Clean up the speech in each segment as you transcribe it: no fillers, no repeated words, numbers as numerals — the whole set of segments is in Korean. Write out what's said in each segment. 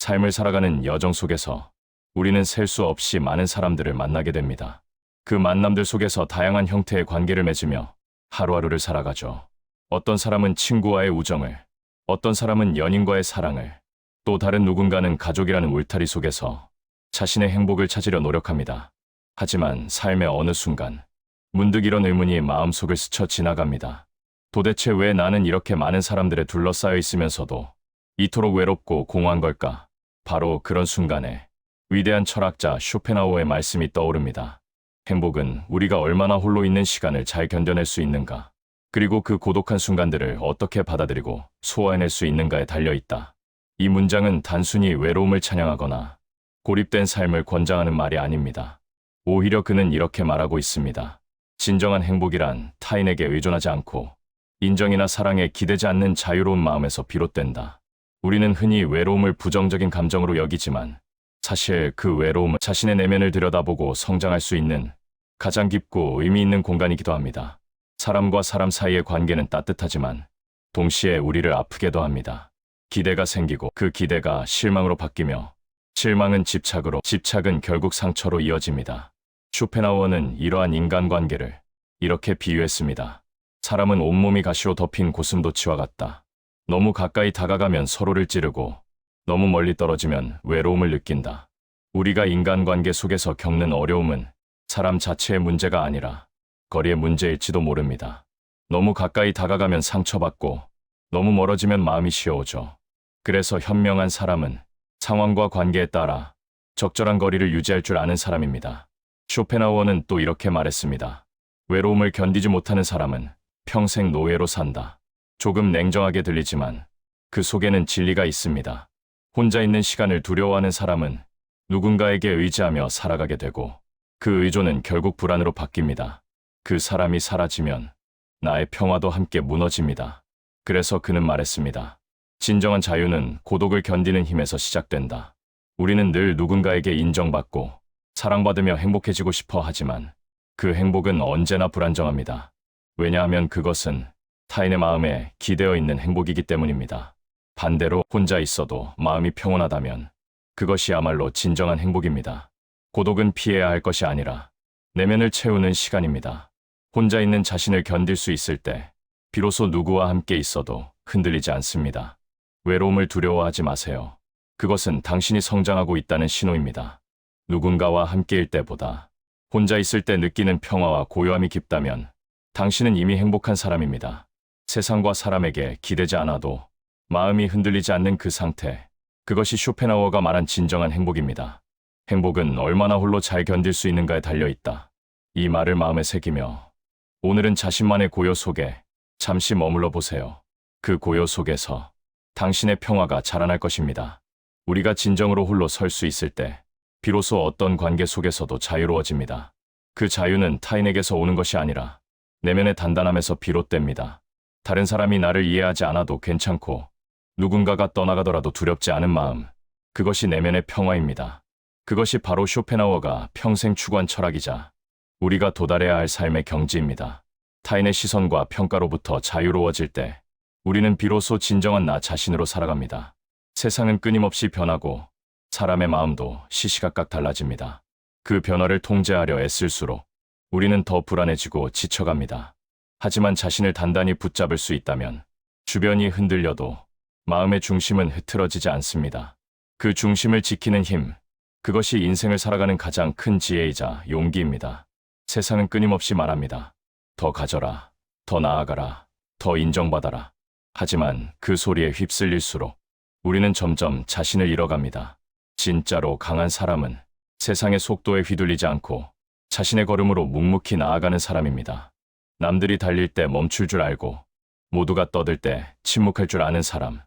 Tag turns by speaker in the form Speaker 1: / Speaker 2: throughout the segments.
Speaker 1: 삶을 살아가는 여정 속에서 우리는 셀 수 없이 많은 사람들을 만나게 됩니다. 그 만남들 속에서 다양한 형태의 관계를 맺으며 하루하루를 살아가죠. 어떤 사람은 친구와의 우정을, 어떤 사람은 연인과의 사랑을, 또 다른 누군가는 가족이라는 울타리 속에서 자신의 행복을 찾으려 노력합니다. 하지만 삶의 어느 순간 문득 이런 의문이 마음속을 스쳐 지나갑니다. 도대체 왜 나는 이렇게 많은 사람들에 둘러싸여 있으면서도 이토록 외롭고 공허한 걸까? 바로 그런 순간에 위대한 철학자 쇼펜하우어의 말씀이 떠오릅니다. 행복은 우리가 얼마나 홀로 있는 시간을 잘 견뎌낼 수 있는가, 그리고 그 고독한 순간들을 어떻게 받아들이고 소화해낼 수 있는가에 달려있다. 이 문장은 단순히 외로움을 찬양하거나 고립된 삶을 권장하는 말이 아닙니다. 오히려 그는 이렇게 말하고 있습니다. 진정한 행복이란 타인에게 의존하지 않고 인정이나 사랑에 기대지 않는 자유로운 마음에서 비롯된다. 우리는 흔히 외로움을 부정적인 감정으로 여기지만 사실 그 외로움은 자신의 내면을 들여다보고 성장할 수 있는 가장 깊고 의미 있는 공간이기도 합니다. 사람과 사람 사이의 관계는 따뜻하지만 동시에 우리를 아프게도 합니다. 기대가 생기고 그 기대가 실망으로 바뀌며 실망은 집착으로, 집착은 결국 상처로 이어집니다. 쇼펜하우어는 이러한 인간관계를 이렇게 비유했습니다. 사람은 온몸이 가시로 덮인 고슴도치와 같다. 너무 가까이 다가가면 서로를 찌르고 너무 멀리 떨어지면 외로움을 느낀다. 우리가 인간관계 속에서 겪는 어려움은 사람 자체의 문제가 아니라 거리의 문제일지도 모릅니다. 너무 가까이 다가가면 상처받고 너무 멀어지면 마음이 쉬어오죠. 그래서 현명한 사람은 상황과 관계에 따라 적절한 거리를 유지할 줄 아는 사람입니다. 쇼펜하우어는 또 이렇게 말했습니다. 외로움을 견디지 못하는 사람은 평생 노예로 산다. 조금 냉정하게 들리지만 그 속에는 진리가 있습니다. 혼자 있는 시간을 두려워하는 사람은 누군가에게 의지하며 살아가게 되고 그 의존은 결국 불안으로 바뀝니다. 그 사람이 사라지면 나의 평화도 함께 무너집니다. 그래서 그는 말했습니다. 진정한 자유는 고독을 견디는 힘에서 시작된다. 우리는 늘 누군가에게 인정받고 사랑받으며 행복해지고 싶어 하지만 그 행복은 언제나 불안정합니다. 왜냐하면 그것은 타인의 마음에 기대어 있는 행복이기 때문입니다. 반대로 혼자 있어도 마음이 평온하다면 그것이야말로 진정한 행복입니다. 고독은 피해야 할 것이 아니라 내면을 채우는 시간입니다. 혼자 있는 자신을 견딜 수 있을 때 비로소 누구와 함께 있어도 흔들리지 않습니다. 외로움을 두려워하지 마세요. 그것은 당신이 성장하고 있다는 신호입니다. 누군가와 함께일 때보다 혼자 있을 때 느끼는 평화와 고요함이 깊다면 당신은 이미 행복한 사람입니다. 세상과 사람에게 기대지 않아도 마음이 흔들리지 않는 그 상태, 그것이 쇼펜하우어가 말한 진정한 행복입니다. 행복은 얼마나 홀로 잘 견딜 수 있는가에 달려있다. 이 말을 마음에 새기며 오늘은 자신만의 고요 속에 잠시 머물러 보세요. 그 고요 속에서 당신의 평화가 자라날 것입니다. 우리가 진정으로 홀로 설 수 있을 때 비로소 어떤 관계 속에서도 자유로워집니다. 그 자유는 타인에게서 오는 것이 아니라 내면의 단단함에서 비롯됩니다. 다른 사람이 나를 이해하지 않아도 괜찮고 누군가가 떠나가더라도 두렵지 않은 마음, 그것이 내면의 평화입니다. 그것이 바로 쇼펜하우어가 평생 추구한 철학이자 우리가 도달해야 할 삶의 경지입니다. 타인의 시선과 평가로부터 자유로워질 때 우리는 비로소 진정한 나 자신으로 살아갑니다. 세상은 끊임없이 변하고 사람의 마음도 시시각각 달라집니다. 그 변화를 통제하려 애쓸수록 우리는 더 불안해지고 지쳐갑니다. 하지만 자신을 단단히 붙잡을 수 있다면 주변이 흔들려도 마음의 중심은 흐트러지지 않습니다. 그 중심을 지키는 힘, 그것이 인생을 살아가는 가장 큰 지혜이자 용기입니다. 세상은 끊임없이 말합니다. 더 가져라, 더 나아가라, 더 인정받아라. 하지만 그 소리에 휩쓸릴수록 우리는 점점 자신을 잃어갑니다. 진짜로 강한 사람은 세상의 속도에 휘둘리지 않고 자신의 걸음으로 묵묵히 나아가는 사람입니다. 남들이 달릴 때 멈출 줄 알고 모두가 떠들 때 침묵할 줄 아는 사람.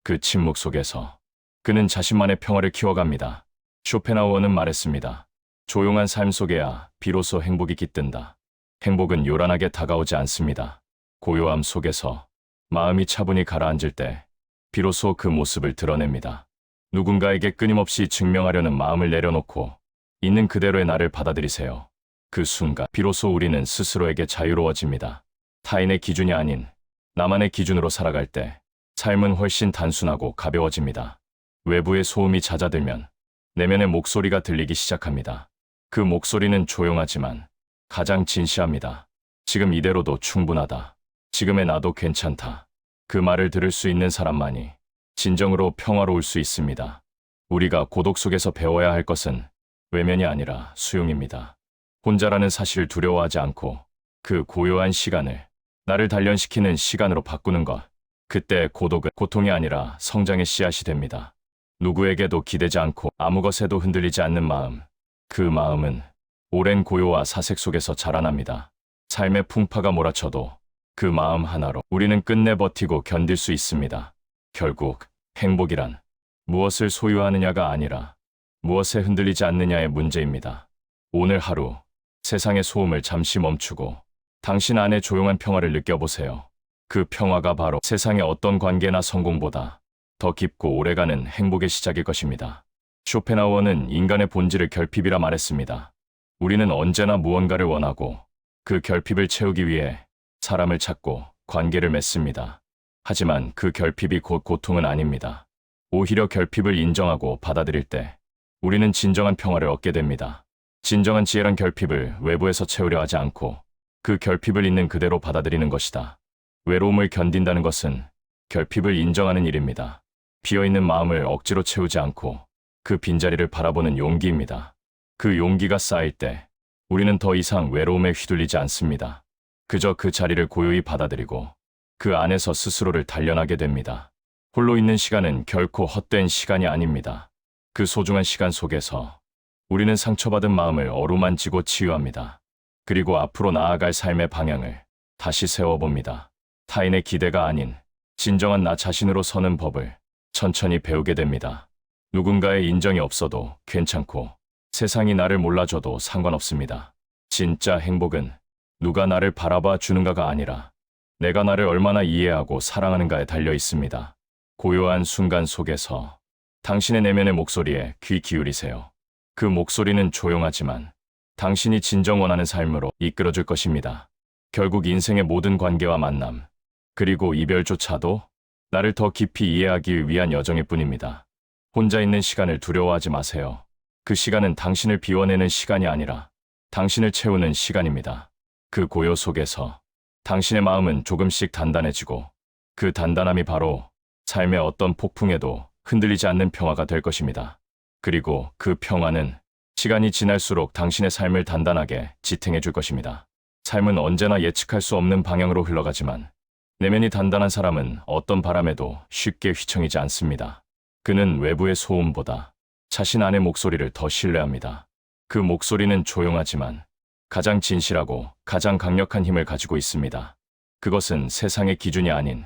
Speaker 1: 그 침묵 속에서 그는 자신만의 평화를 키워갑니다. 쇼펜하우어는 말했습니다. 조용한 삶 속에야 비로소 행복이 깃든다. 행복은 요란하게 다가오지 않습니다. 고요함 속에서 마음이 차분히 가라앉을 때 비로소 그 모습을 드러냅니다. 누군가에게 끊임없이 증명하려는 마음을 내려놓고 있는 그대로의 나를 받아들이세요. 그 순간 비로소 우리는 스스로에게 자유로워집니다. 타인의 기준이 아닌 나만의 기준으로 살아갈 때 삶은 훨씬 단순하고 가벼워집니다. 외부의 소음이 잦아들면 내면의 목소리가 들리기 시작합니다. 그 목소리는 조용하지만 가장 진시합니다. 지금 이대로도 충분하다. 지금의 나도 괜찮다. 그 말을 들을 수 있는 사람만이 진정으로 평화로울 수 있습니다. 우리가 고독 속에서 배워야 할 것은 외면이 아니라 수용입니다. 혼자라는 사실을 두려워하지 않고 그 고요한 시간을 나를 단련시키는 시간으로 바꾸는 것. 그때 고독은 고통이 아니라 성장의 씨앗이 됩니다. 누구에게도 기대지 않고 아무 것에도 흔들리지 않는 마음. 그 마음은 오랜 고요와 사색 속에서 자라납니다. 삶의 풍파가 몰아쳐도 그 마음 하나로 우리는 끝내 버티고 견딜 수 있습니다. 결국 행복이란 무엇을 소유하느냐가 아니라 무엇에 흔들리지 않느냐의 문제입니다. 오늘 하루 세상의 소음을 잠시 멈추고 당신 안의 조용한 평화를 느껴보세요. 그 평화가 바로 세상의 어떤 관계나 성공보다 더 깊고 오래가는 행복의 시작일 것입니다. 쇼펜하우어는 인간의 본질을 결핍이라 말했습니다. 우리는 언제나 무언가를 원하고 그 결핍을 채우기 위해 사람을 찾고 관계를 맺습니다. 하지만 그 결핍이 곧 고통은 아닙니다. 오히려 결핍을 인정하고 받아들일 때 우리는 진정한 평화를 얻게 됩니다. 진정한 지혜란 결핍을 외부에서 채우려 하지 않고 그 결핍을 있는 그대로 받아들이는 것이다. 외로움을 견딘다는 것은 결핍을 인정하는 일입니다. 비어있는 마음을 억지로 채우지 않고 그 빈자리를 바라보는 용기입니다. 그 용기가 쌓일 때 우리는 더 이상 외로움에 휘둘리지 않습니다. 그저 그 자리를 고요히 받아들이고 그 안에서 스스로를 단련하게 됩니다. 홀로 있는 시간은 결코 헛된 시간이 아닙니다. 그 소중한 시간 속에서 우리는 상처받은 마음을 어루만지고 치유합니다. 그리고 앞으로 나아갈 삶의 방향을 다시 세워봅니다. 타인의 기대가 아닌 진정한 나 자신으로 서는 법을 천천히 배우게 됩니다. 누군가의 인정이 없어도 괜찮고 세상이 나를 몰라줘도 상관없습니다. 진짜 행복은 누가 나를 바라봐 주는가가 아니라 내가 나를 얼마나 이해하고 사랑하는가에 달려 있습니다. 고요한 순간 속에서 당신의 내면의 목소리에 귀 기울이세요. 그 목소리는 조용하지만 당신이 진정 원하는 삶으로 이끌어줄 것입니다. 결국 인생의 모든 관계와 만남, 그리고 이별조차도 나를 더 깊이 이해하기 위한 여정일 뿐입니다. 혼자 있는 시간을 두려워하지 마세요. 그 시간은 당신을 비워내는 시간이 아니라 당신을 채우는 시간입니다. 그 고요 속에서 당신의 마음은 조금씩 단단해지고 그 단단함이 바로 삶의 어떤 폭풍에도 흔들리지 않는 평화가 될 것입니다. 그리고 그 평화는 시간이 지날수록 당신의 삶을 단단하게 지탱해 줄 것입니다. 삶은 언제나 예측할 수 없는 방향으로 흘러가지만 내면이 단단한 사람은 어떤 바람에도 쉽게 휘청이지 않습니다. 그는 외부의 소음보다 자신 안의 목소리를 더 신뢰합니다. 그 목소리는 조용하지만 가장 진실하고 가장 강력한 힘을 가지고 있습니다. 그것은 세상의 기준이 아닌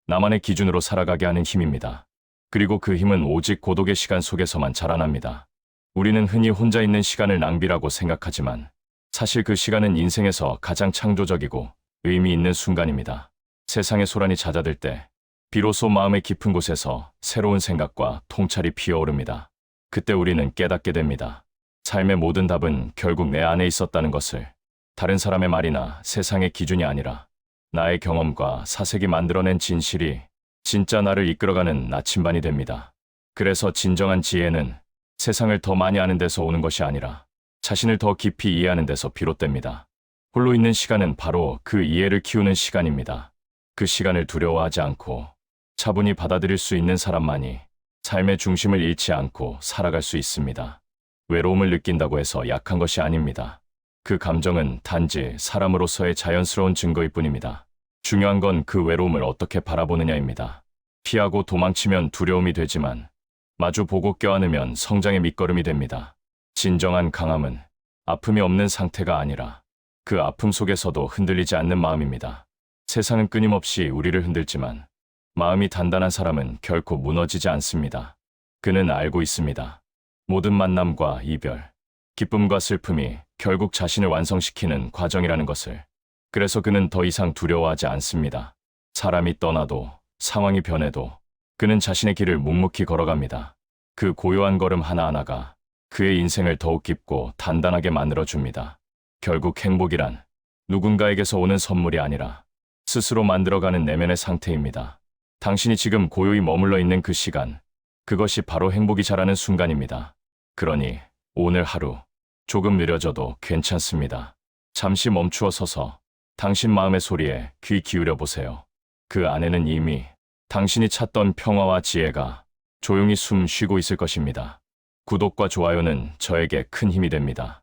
Speaker 1: 나만의 기준으로 살아가게 하는 힘입니다. 그리고 그 힘은 오직 고독의 시간 속에서만 자라납니다. 우리는 흔히 혼자 있는 시간을 낭비라고 생각하지만 사실 그 시간은 인생에서 가장 창조적이고 의미 있는 순간입니다. 세상의 소란이 잦아들 때 비로소 마음의 깊은 곳에서 새로운 생각과 통찰이 피어오릅니다. 그때 우리는 깨닫게 됩니다. 삶의 모든 답은 결국 내 안에 있었다는 것을. 다른 사람의 말이나 세상의 기준이 아니라 나의 경험과 사색이 만들어낸 진실이 진짜 나를 이끌어가는 나침반이 됩니다. 그래서 진정한 지혜는 세상을 더 많이 아는 데서 오는 것이 아니라 자신을 더 깊이 이해하는 데서 비롯됩니다. 홀로 있는 시간은 바로 그 이해를 키우는 시간입니다. 그 시간을 두려워하지 않고 차분히 받아들일 수 있는 사람만이 삶의 중심을 잃지 않고 살아갈 수 있습니다. 외로움을 느낀다고 해서 약한 것이 아닙니다. 그 감정은 단지 사람으로서의 자연스러운 증거일 뿐입니다. 중요한 건 그 외로움을 어떻게 바라보느냐입니다. 피하고 도망치면 두려움이 되지만 마주 보고 껴안으면 성장의 밑거름이 됩니다. 진정한 강함은 아픔이 없는 상태가 아니라 그 아픔 속에서도 흔들리지 않는 마음입니다. 세상은 끊임없이 우리를 흔들지만 마음이 단단한 사람은 결코 무너지지 않습니다. 그는 알고 있습니다. 모든 만남과 이별, 기쁨과 슬픔이 결국 자신을 완성시키는 과정이라는 것을. 그래서 그는 더 이상 두려워하지 않습니다. 사람이 떠나도 상황이 변해도 그는 자신의 길을 묵묵히 걸어갑니다. 그 고요한 걸음 하나하나가 그의 인생을 더욱 깊고 단단하게 만들어줍니다. 결국 행복이란 누군가에게서 오는 선물이 아니라 스스로 만들어가는 내면의 상태입니다. 당신이 지금 고요히 머물러 있는 그 시간, 그것이 바로 행복이 자라는 순간입니다. 그러니 오늘 하루 조금 느려져도 괜찮습니다. 잠시 멈추어 서서 당신 마음의 소리에 귀 기울여 보세요. 그 안에는 이미 당신이 찾던 평화와 지혜가 조용히 숨 쉬고 있을 것입니다. 구독과 좋아요는 저에게 큰 힘이 됩니다.